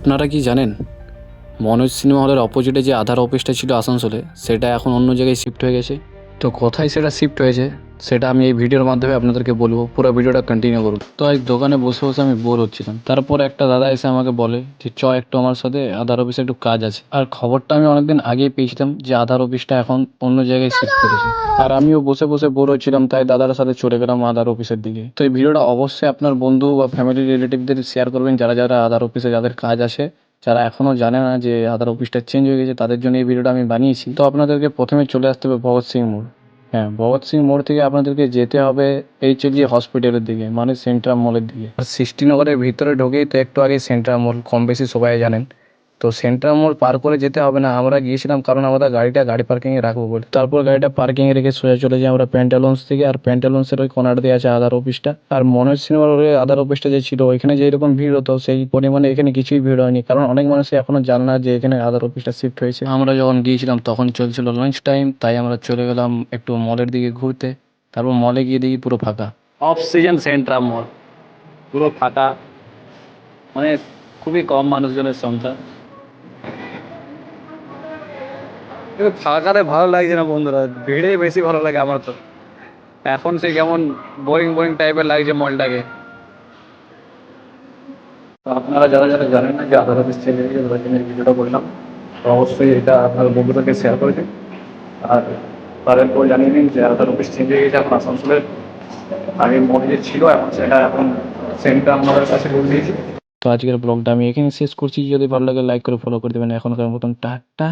আপনারা কি জানেন মনোজ সিনেমা হলের অপোজিটে যে আধার অফিসটা ছিল আসানসোলে, সেটা এখন অন্য জায়গায় শিফট হয়ে গেছে। তো কোথায় সেটা শিফট হয়েছে সেটা আমি এই ভিডিওর মাধ্যমে আপনাদেরকে বলবো। পুরো ভিডিওটা কন্টিনিউ করুন। তো আজ দোকানে বসে বসে আমি বোর হচ্ছিলাম, তারপর একটা দাদা এসে আমাকে বলে যে একটু আমার সাথে আধার অফিসে একটু কাজ আছে। আর খবরটা আমি অনেকদিন আগেই পেয়েছিলাম যে আধার অফিসটা এখন অন্য জায়গায় শিফট করেছে। আর আমিও বসে বসে বোর হচ্ছিলাম, তাই দাদার সাথে চলে গেলাম আধার অফিসের দিকে। তো এই ভিডিওটা অবশ্যই আপনার বন্ধু বা ফ্যামিলি রিলেটিভদের শেয়ার করবেন, যারা যারা আধার অফিসে যাদের কাজ আছে, যারা এখনও জানে না যে আধার অফিসটা চেঞ্জ হয়ে গেছে, তাদের জন্য এই ভিডিওটা আমি বানিয়েছি। তো আপনাদেরকে প্রথমে চলে আসতে হবে ভগৎ সিং মোড়। হ্যাঁ, ভগৎ সিং মোড় থেকে আপনাদেরকে যেতে হবে এইচএলজি হসপিটালের দিকে, মানে সেন্ট্রাল মলের দিকে। আর সৃষ্টিনগরের ভিতরে ঢুকেই তো একটু আগে সেন্ট্রাল মল, কম বেশি সবাই জানেন। তো সেন্ট্রাল মল পার করে যেতে হবে না, আমরা গিয়েছিলাম কারণ আমরা গাড়িটা গাড়ি পার্কিংয়ে রাখবো বলে। তারপর গাড়িটা পার্কিংয়ে রেখে সোজা চলে যাই আমরা প্যান্টালুন্স থেকে। আর প্যান্টালুন্সের ওই কর্নার দিয়ে আছে আধার অফিসটা। আর মনোজ সিনেমার আধার অফিসটা যে ছিল, ওইখানে যে এরকম ভিড় হতো সেই পরিমাণে এখানে কিছুই ভিড় হয়নি, কারণ অনেক মানুষ এখনো জানে না যে এখানে আধার অফিসটা শিফট হয়েছে। আমরা যখন গিয়েছিলাম তখন চলছিল লাঞ্চ টাইম, তাই আমরা চলে গেলাম একটু মলের দিকে ঘুরতে। তারপর মলে গিয়ে দেখি পুরো ফাঁকা। অফ সিজন সেন্ট্রাল মল পুরো ফাঁকা, মানে খুবই কম মানুষজনের সংখ্যা। কিন্তু ফাঁকাতে ভালো লাগছে না বন্ধুরা, ভিড়ে বেশি ভালো লাগে আমার তো। এখন সে কেমন বোরিং বোরিং টাইপের লাগছে মলটাকে। তো আপনারা যারা যারা জানেন না যে আধার অফিস চেঞ্জ হয়ে গেছে, তাদের জন্য এই ভিডিওটা করলাম। তো অবশ্যই এটা আপনার বন্ধুদেরকে শেয়ার করে দিন। আর তাদেরকেও জানিয়ে দিন যে আধার অফিস চেঞ্জ হয়ে গেছে এখন আসানসোলের। আগে মনে যে ছিল এখন সেটা এখন সেন্টার আমাদের কাছে করে দিয়েছি। তো আজকের ব্লগটা আমি এখানে শেষ করছি। যদি ভালো লাগে লাইক করে ফলো করে দেবেন। এখনকার মতন টাটা।